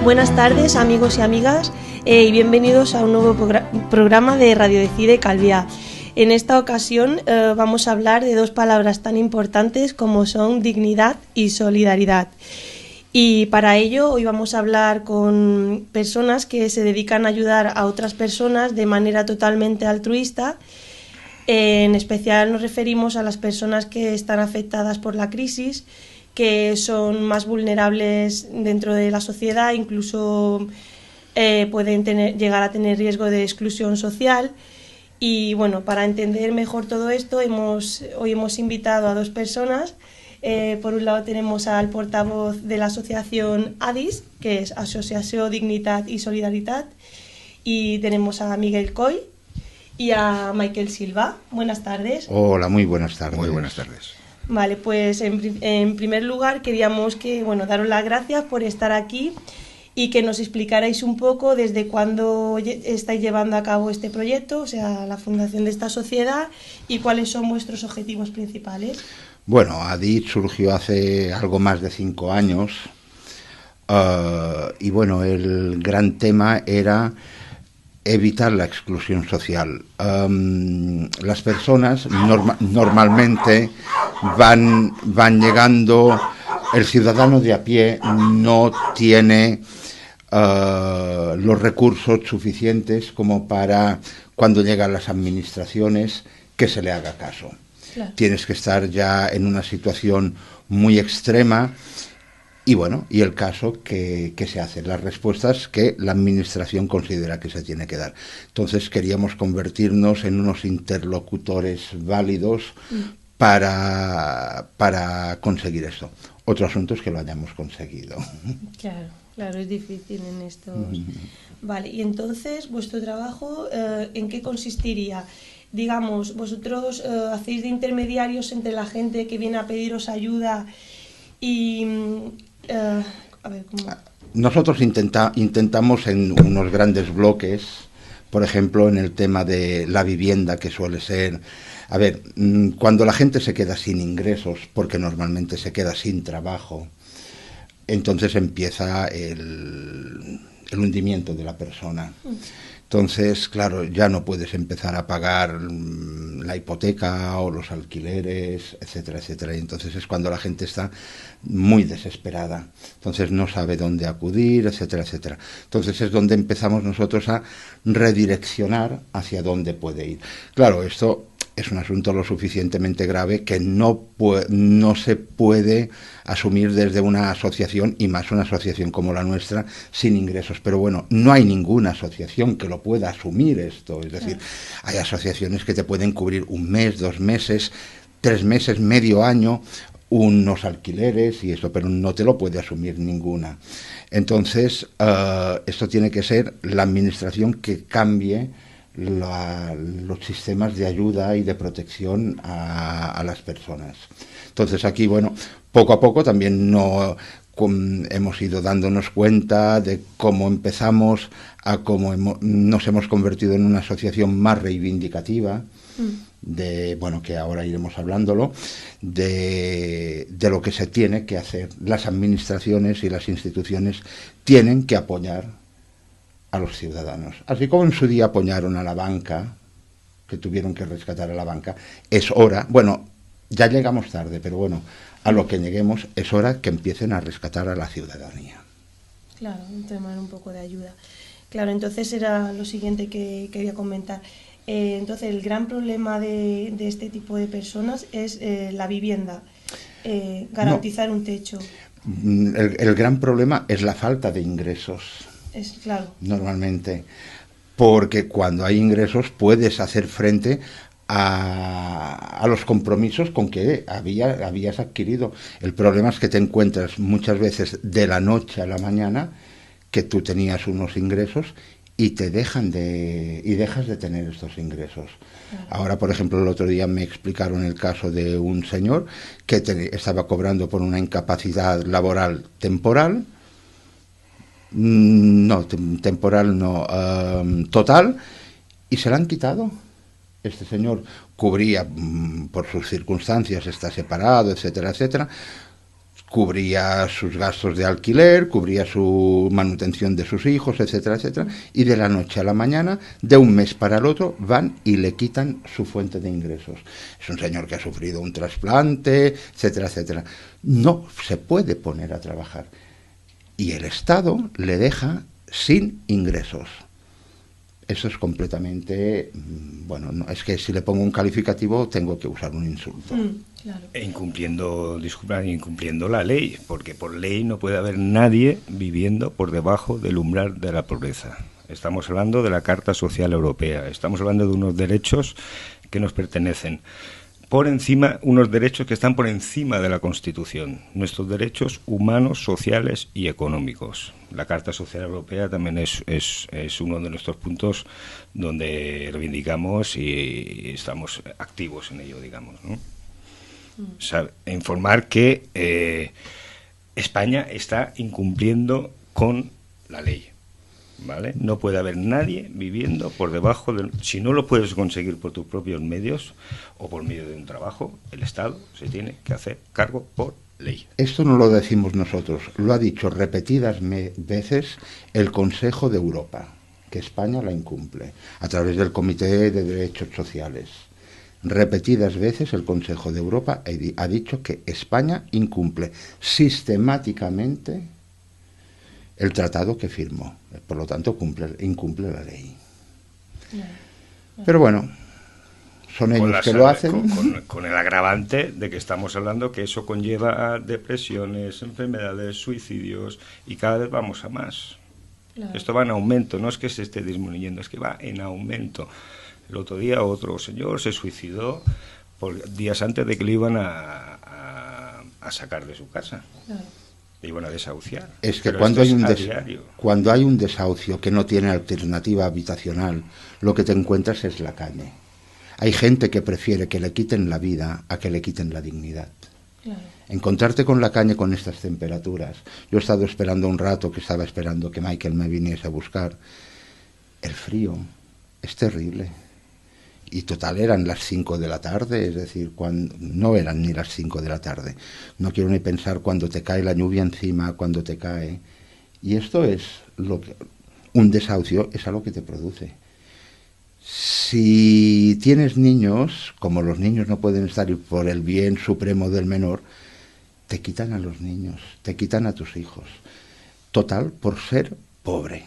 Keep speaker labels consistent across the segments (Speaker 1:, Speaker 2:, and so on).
Speaker 1: Buenas tardes, amigos y amigas, y bienvenidos a un nuevo programa de Radio Decide Calviá. En esta ocasión vamos a hablar de dos palabras tan importantes como son dignidad y solidaridad. Y para ello hoy vamos a hablar con personas que se dedican a ayudar a otras personas de manera totalmente altruista. En especial nos referimos a las personas que están afectadas por la crisis, que son más vulnerables dentro de la sociedad, incluso pueden llegar a tener riesgo de exclusión social. Y bueno, para entender mejor todo esto, hoy hemos invitado a dos personas. Por un lado tenemos al portavoz de la asociación ADIS, que es Asociación Dignitat y Solidaritat, y tenemos a Miguel Coy y a Michael Silva. Buenas tardes.
Speaker 2: Hola, muy buenas tardes.
Speaker 3: Muy buenas tardes.
Speaker 1: Vale, pues en primer lugar queríamos daros las gracias por estar aquí y que nos explicarais un poco desde cuándo estáis llevando a cabo este proyecto, o sea, la fundación de esta sociedad, y cuáles son vuestros objetivos principales.
Speaker 2: Bueno, ADIT surgió hace algo más de 5 años y bueno, el gran tema era evitar la exclusión social. Las personas normalmente van llegando, el ciudadano de a pie no tiene los recursos suficientes como para, cuando llegan las administraciones, que se le haga caso. Claro. Tienes que estar ya en una situación muy extrema. Y bueno, y el caso que se hace, las respuestas que la administración considera que se tiene que dar. Entonces queríamos convertirnos en unos interlocutores válidos para conseguir esto. Otro asunto es que lo hayamos conseguido.
Speaker 1: Claro, es difícil en esto. Vale, y entonces, ¿vuestro trabajo en qué consistiría? Digamos, vosotros hacéis de intermediarios entre la gente que viene a pediros ayuda y...
Speaker 2: Nosotros intentamos en unos grandes bloques, por ejemplo, en el tema de la vivienda, que suele ser... A ver, cuando la gente se queda sin ingresos, porque normalmente se queda sin trabajo, entonces empieza el hundimiento de la persona. Entonces, claro, ya no puedes empezar a pagar la hipoteca o los alquileres, etcétera, etcétera. Y entonces es cuando la gente está muy desesperada. Entonces no sabe dónde acudir, etcétera, etcétera. Entonces es donde empezamos nosotros a redireccionar hacia dónde puede ir. Claro, esto es un asunto lo suficientemente grave que no se puede asumir desde una asociación, y más una asociación como la nuestra, sin ingresos. Pero bueno, no hay ninguna asociación que lo pueda asumir esto. Es decir, hay asociaciones que te pueden cubrir 1 mes, 2 meses, 3 meses, medio año, unos alquileres y esto, pero no te lo puede asumir ninguna. Entonces, esto tiene que ser la administración que cambie los sistemas de ayuda y de protección a las personas. Entonces aquí, bueno, poco a poco también hemos ido dándonos cuenta de cómo empezamos a cómo nos hemos convertido en una asociación más reivindicativa, que ahora iremos hablándolo, de lo que se tiene que hacer. Las administraciones y las instituciones tienen que apoyar a los ciudadanos. Así como en su día apoyaron a la banca, que tuvieron que rescatar a la banca, es hora, bueno, ya llegamos tarde, pero bueno, a lo que lleguemos es hora que empiecen a rescatar a la ciudadanía.
Speaker 1: Claro, tomar un poco de ayuda. Claro, entonces era lo siguiente que quería comentar. Entonces el gran problema de este tipo de personas es la vivienda, garantizar un techo.
Speaker 2: El gran problema es la falta de ingresos.
Speaker 1: Claro.
Speaker 2: Normalmente, porque cuando hay ingresos puedes hacer frente a los compromisos con que habías adquirido. El problema es que te encuentras muchas veces de la noche a la mañana que tú tenías unos ingresos y dejas de tener estos ingresos. Claro. Ahora, por ejemplo, el otro día me explicaron el caso de un señor que estaba cobrando por una incapacidad laboral temporal. Total, y se la han quitado. Este señor cubría, por sus circunstancias, está separado, etcétera, etcétera, cubría sus gastos de alquiler, cubría su manutención de sus hijos, etcétera, etcétera, y de la noche a la mañana, de un mes para el otro, van y le quitan su fuente de ingresos. Es un señor que ha sufrido un trasplante, etcétera, etcétera. No se puede poner a trabajar. Y el Estado le deja sin ingresos. Eso es completamente... Bueno, no, es que si le pongo un calificativo tengo que usar un insulto.
Speaker 1: Claro.
Speaker 3: E incumpliendo la ley, porque por ley no puede haber nadie viviendo por debajo del umbral de la pobreza. Estamos hablando de la Carta Social Europea, estamos hablando de unos derechos que nos pertenecen. Por encima, unos derechos que están por encima de la Constitución, nuestros derechos humanos, sociales y económicos. La Carta Social Europea también es uno de nuestros puntos donde reivindicamos y estamos activos en ello, digamos, ¿no? O sea, informar que España está incumpliendo con la ley, ¿vale? No puede haber nadie viviendo por debajo del... Si no lo puedes conseguir por tus propios medios o por medio de un trabajo, el Estado se tiene que hacer cargo por ley.
Speaker 2: Esto no lo decimos nosotros, lo ha dicho repetidas veces el Consejo de Europa, que España la incumple, a través del Comité de Derechos Sociales. Repetidas veces el Consejo de Europa ha dicho que España incumple sistemáticamente el tratado que firmó, por lo tanto incumple la ley. Pero bueno, son ellos que lo hacen.
Speaker 3: Con el agravante de que estamos hablando que eso conlleva a depresiones, enfermedades, suicidios, y cada vez vamos a más. Claro. Esto va en aumento, no es que se esté disminuyendo, es que va en aumento. El otro día otro señor se suicidó días antes de que le iban a sacar de su casa. Claro. Le iban a desahuciar.
Speaker 2: Es que cuando hay un desahucio que no tiene alternativa habitacional, lo que te encuentras es la calle. Hay gente que prefiere que le quiten la vida a que le quiten la dignidad. Claro. Encontrarte con la calle con estas temperaturas. Yo he estado esperando un rato, que estaba esperando que Michael me viniese a buscar. El frío es terrible. Y total eran las 5 de la tarde, es decir, no eran ni las 5 de la tarde. No quiero ni pensar cuando te cae la lluvia encima, cuando te cae. Y esto es un desahucio, es algo que te produce. Si tienes niños, como los niños no pueden estar por el bien supremo del menor, te quitan a los niños, te quitan a tus hijos. Total, por ser pobre.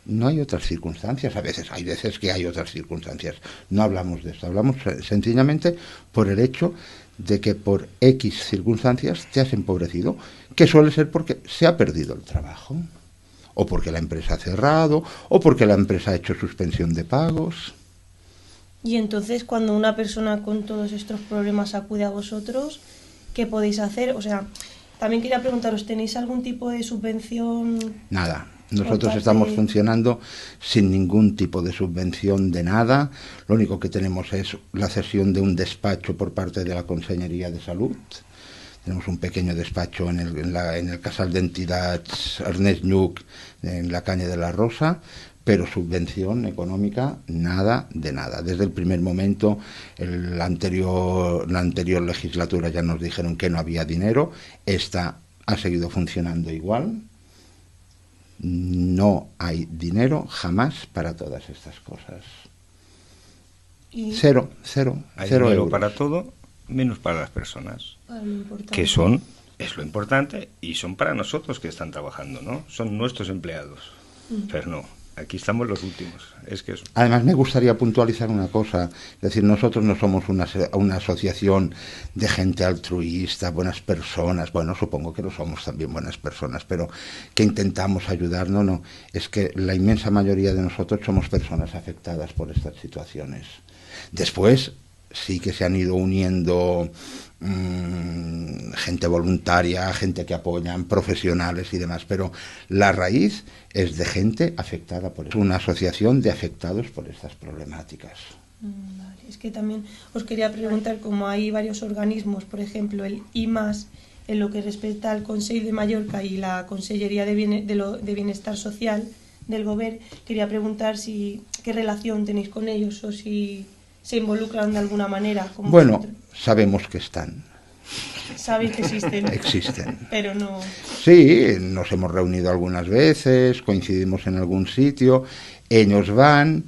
Speaker 2: No hay otras circunstancias, hay veces que hay otras circunstancias. No hablamos de esto, hablamos sencillamente por el hecho de que por X circunstancias te has empobrecido, que suele ser porque se ha perdido el trabajo, o porque la empresa ha cerrado, o porque la empresa ha hecho suspensión de pagos.
Speaker 1: Y entonces, cuando una persona con todos estos problemas acude a vosotros, ¿qué podéis hacer? O sea, también quería preguntaros, ¿tenéis algún tipo de subvención?
Speaker 2: Nada. Nosotros estamos funcionando sin ningún tipo de subvención de nada. Lo único que tenemos es la cesión de un despacho por parte de la Consellería de Salud. Tenemos un pequeño despacho en el Casal d'Entitats Ernest Lluch, en la calle de la Rosa, pero subvención económica, nada de nada. Desde el primer momento, la anterior legislatura ya nos dijeron que no había dinero. Esta ha seguido funcionando igual. No hay dinero jamás para todas estas cosas. Cero
Speaker 3: hay dinero
Speaker 2: euros.
Speaker 3: Para todo, menos para las personas, que es lo importante, y son para nosotros que están trabajando, ¿no? Son nuestros empleados, pero no. Aquí estamos los últimos.
Speaker 2: Además, me gustaría puntualizar una cosa. Es decir, nosotros no somos una asociación de gente altruista, buenas personas. Bueno, supongo que no somos también buenas personas, pero que intentamos ayudar. No. Es que la inmensa mayoría de nosotros somos personas afectadas por estas situaciones. Después, sí que se han ido uniendo gente voluntaria, gente que apoyan, profesionales y demás, pero la raíz es de gente afectada por eso. Una asociación de afectados por estas problemáticas.
Speaker 1: Vale. Es que también os quería preguntar, como hay varios organismos, por ejemplo el IMAS, en lo que respecta al Consell de Mallorca y la Consellería de Bienestar Social del Govern, quería preguntar qué relación tenéis con ellos o si se involucran de alguna manera.
Speaker 2: Bueno, sabemos que están.
Speaker 1: Sabéis que existen.
Speaker 2: Existen.
Speaker 1: Pero no...
Speaker 2: Sí, nos hemos reunido algunas veces, coincidimos en algún sitio, ellos van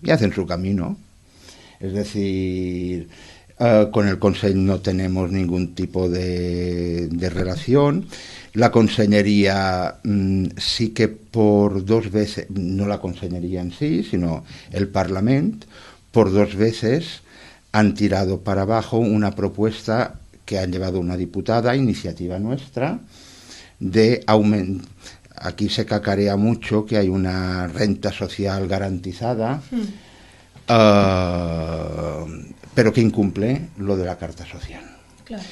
Speaker 2: y hacen su camino. Es decir, con el Consell no tenemos ningún tipo de relación. La Consellería sí que por 2 veces, no la Consellería en sí, sino el Parlament, por 2 veces han tirado para abajo una propuesta que ha llevado una diputada, iniciativa nuestra, de aumentar. Aquí se cacarea mucho que hay una renta social garantizada, pero que incumple lo de la Carta Social.
Speaker 1: Claro.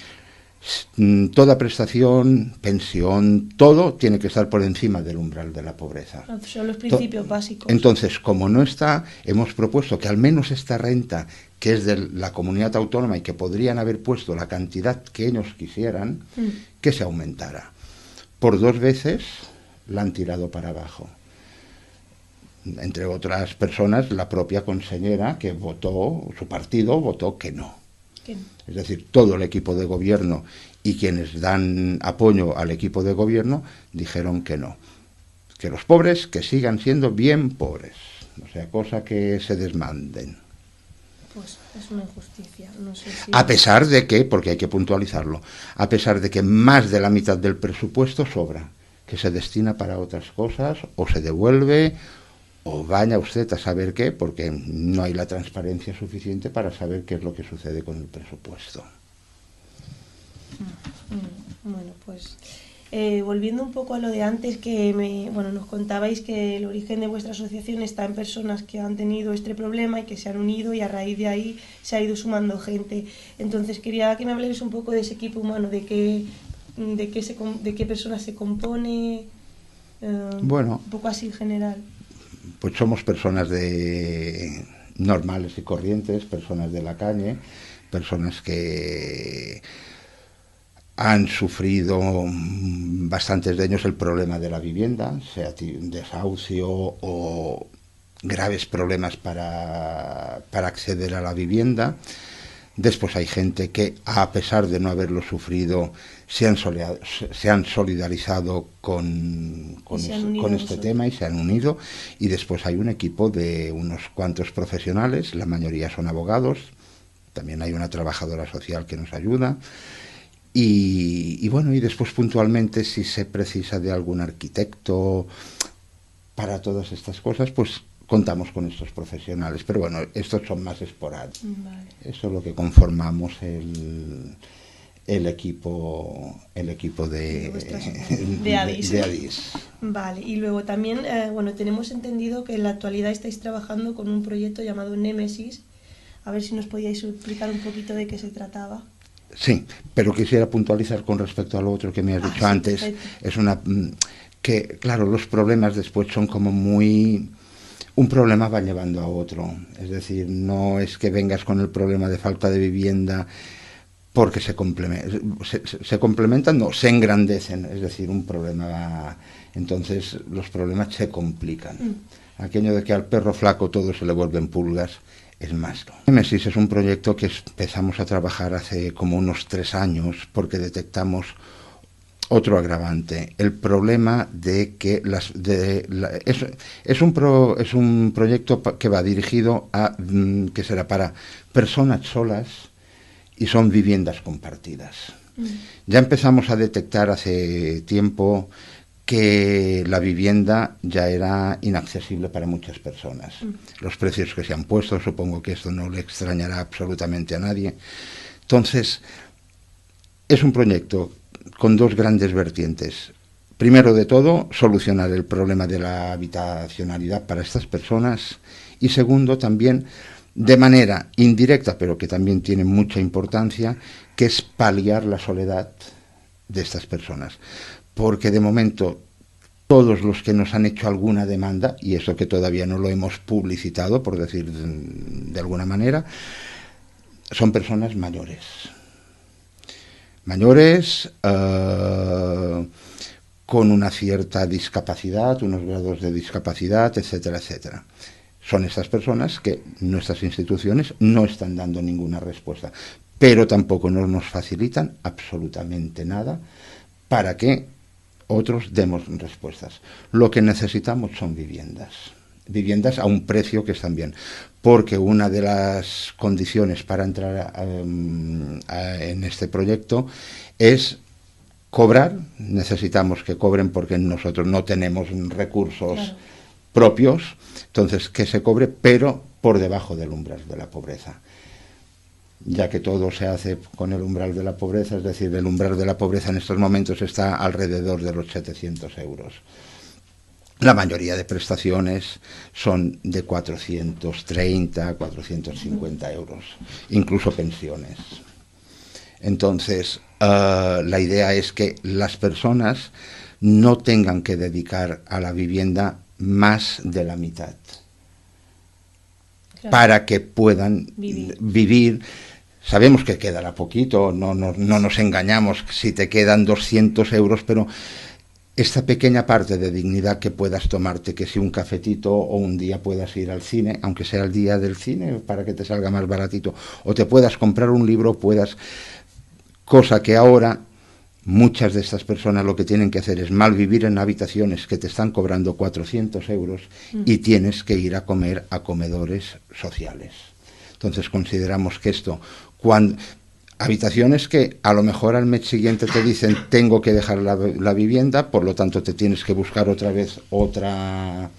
Speaker 2: Toda prestación, pensión, todo tiene que estar por encima del umbral de la pobreza.
Speaker 1: Son los principios básicos.
Speaker 2: Entonces, como no está, hemos propuesto que al menos esta renta, que es de la comunidad autónoma y que podrían haber puesto la cantidad que ellos quisieran, que se aumentara. Por 2 veces la han tirado para abajo. Entre otras personas, la propia consellera que votó, su partido votó que no. Es decir, todo el equipo de gobierno y quienes dan apoyo al equipo de gobierno dijeron que no. Que los pobres que sigan siendo bien pobres. O sea, cosa que se desmanden.
Speaker 1: Pues es una injusticia. No sé si...
Speaker 2: A pesar de que, porque hay que puntualizarlo, a pesar de que más de la mitad del presupuesto sobra, que se destina para otras cosas o se devuelve o vaya usted a saber qué, porque no hay la transparencia suficiente para saber qué es lo que sucede con el presupuesto.
Speaker 1: Bueno, pues volviendo un poco a lo de antes, que nos contabais que el origen de vuestra asociación está en personas que han tenido este problema y que se han unido, y a raíz de ahí se ha ido sumando gente. Entonces quería que me habléis un poco de ese equipo humano, de qué personas se compone,
Speaker 2: bueno,
Speaker 1: un poco así en general.
Speaker 2: Pues somos personas normales y corrientes, personas de la calle, personas que han sufrido, bastantes de ellos, el problema de la vivienda, sea desahucio o graves problemas para acceder a la vivienda. Después hay gente que, a pesar de no haberlo sufrido, se han solidarizado con este tema y se han unido. Y después hay un equipo de unos cuantos profesionales, la mayoría son abogados, también hay una trabajadora social que nos ayuda. Y después puntualmente, si se precisa de algún arquitecto para todas estas cosas, pues contamos con estos profesionales, pero bueno, estos son más esporádicos.
Speaker 1: Vale.
Speaker 2: Eso es lo que conformamos el equipo de ADIS.
Speaker 1: Vale, y luego también, tenemos entendido que en la actualidad estáis trabajando con un proyecto llamado Némesis. A ver si nos podíais explicar un poquito de qué se trataba.
Speaker 2: Sí, pero quisiera puntualizar con respecto a lo otro que me has dicho antes. Perfecto. Que, claro, los problemas después son como muy... Un problema va llevando a otro. Es decir, no es que vengas con el problema de falta de vivienda porque se complementan, no, se engrandecen. Es decir, un problema va... Entonces los problemas se complican. Aquello de que al perro flaco todo se le vuelven pulgas es más. Némesis es un proyecto que empezamos a trabajar hace como unos 3 años porque detectamos otro agravante, el problema de que es un proyecto que va dirigido a que será para personas solas y son viviendas compartidas. Ya empezamos a detectar hace tiempo que la vivienda ya era inaccesible para muchas personas. Los precios que se han puesto, supongo que esto no le extrañará absolutamente a nadie. Entonces, es un proyecto con 2 grandes vertientes. Primero de todo, solucionar el problema de la habitacionalidad para estas personas, y segundo, también, de manera indirecta, pero que también tiene mucha importancia, que es paliar la soledad de estas personas. Porque de momento todos los que nos han hecho alguna demanda, y eso que todavía no lo hemos publicitado, por decir de alguna manera, son personas mayores. Con una cierta discapacidad, unos grados de discapacidad, etcétera, etcétera. son estas personas que nuestras instituciones no están dando ninguna respuesta, pero tampoco nos facilitan absolutamente nada para que otros demos respuestas. Lo que necesitamos son viviendas a un precio que están bien, porque una de las condiciones para entrar en este proyecto es cobrar. Necesitamos que cobren porque nosotros no tenemos recursos propios, entonces que se cobre, pero por debajo del umbral de la pobreza, ya que todo se hace con el umbral de la pobreza, es decir, el umbral de la pobreza en estos momentos está alrededor de los 700 euros. La mayoría de prestaciones son de 430, 450 euros, incluso pensiones. Entonces, la idea es que las personas no tengan que dedicar a la vivienda más de la mitad, claro, para que puedan vivir. Sabemos que quedará poquito, no nos engañamos si te quedan 200 euros, pero esta pequeña parte de dignidad que puedas tomarte, que si un cafetito o un día puedas ir al cine, aunque sea el día del cine, para que te salga más baratito, o te puedas comprar un libro, cosa que ahora muchas de estas personas lo que tienen que hacer es malvivir en habitaciones que te están cobrando 400 euros y tienes que ir a comer a comedores sociales. Entonces consideramos que esto, habitaciones que a lo mejor al mes siguiente te dicen tengo que dejar la vivienda, por lo tanto te tienes que buscar otra vez otra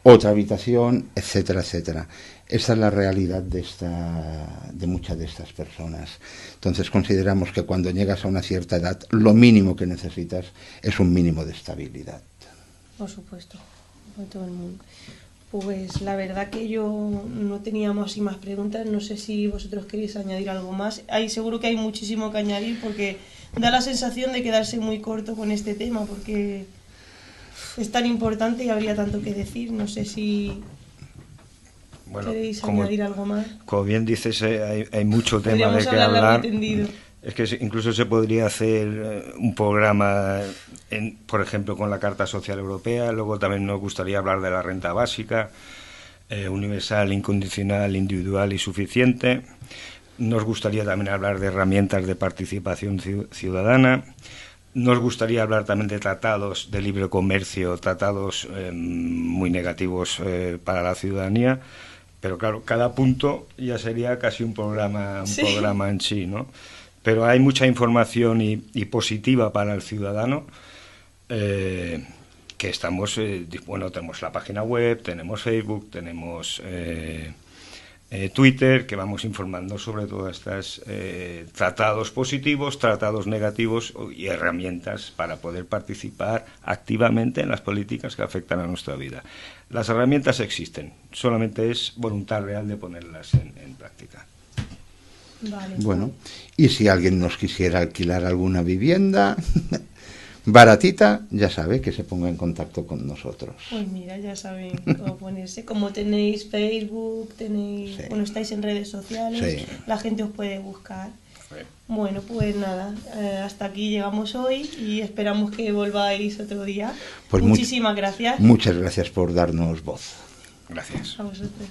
Speaker 2: habitación, etcétera, etcétera. Esta es la realidad de muchas de estas personas. Entonces consideramos que cuando llegas a una cierta edad, lo mínimo que necesitas es un mínimo de estabilidad.
Speaker 1: Por supuesto, para todo el mundo. Pues la verdad que yo no teníamos así más preguntas, no sé si vosotros queréis añadir algo más. Seguro que hay muchísimo que añadir porque da la sensación de quedarse muy corto con este tema porque es tan importante y habría tanto que decir. No sé si queréis añadir algo más.
Speaker 3: Como bien dices, hay mucho tema de que hablar. Es que incluso se podría hacer un programa, por ejemplo, con la Carta Social Europea. Luego también nos gustaría hablar de la renta básica, universal, incondicional, individual y suficiente. Nos gustaría también hablar de herramientas de participación ciudadana. Nos gustaría hablar también de tratados de libre comercio, tratados muy negativos para la ciudadanía. Pero claro, cada punto ya sería casi un programa en sí, ¿no? Pero hay mucha información y positiva para el ciudadano, que estamos, tenemos la página web, tenemos Facebook, tenemos Twitter, que vamos informando sobre todas estas tratados positivos, tratados negativos y herramientas para poder participar activamente en las políticas que afectan a nuestra vida. Las herramientas existen, solamente es voluntad real de ponerlas en práctica.
Speaker 1: Vale.
Speaker 2: Bueno, y si alguien nos quisiera alquilar alguna vivienda baratita, ya sabe que se ponga en contacto con nosotros.
Speaker 1: Pues mira, ya saben cómo ponerse. Como tenéis Facebook, estáis en redes sociales, la gente os puede buscar. Bueno, pues nada, hasta aquí llegamos hoy y esperamos que volváis otro día. Pues muchísimas gracias.
Speaker 2: Muchas gracias por darnos voz.
Speaker 3: Gracias.
Speaker 1: A vosotros.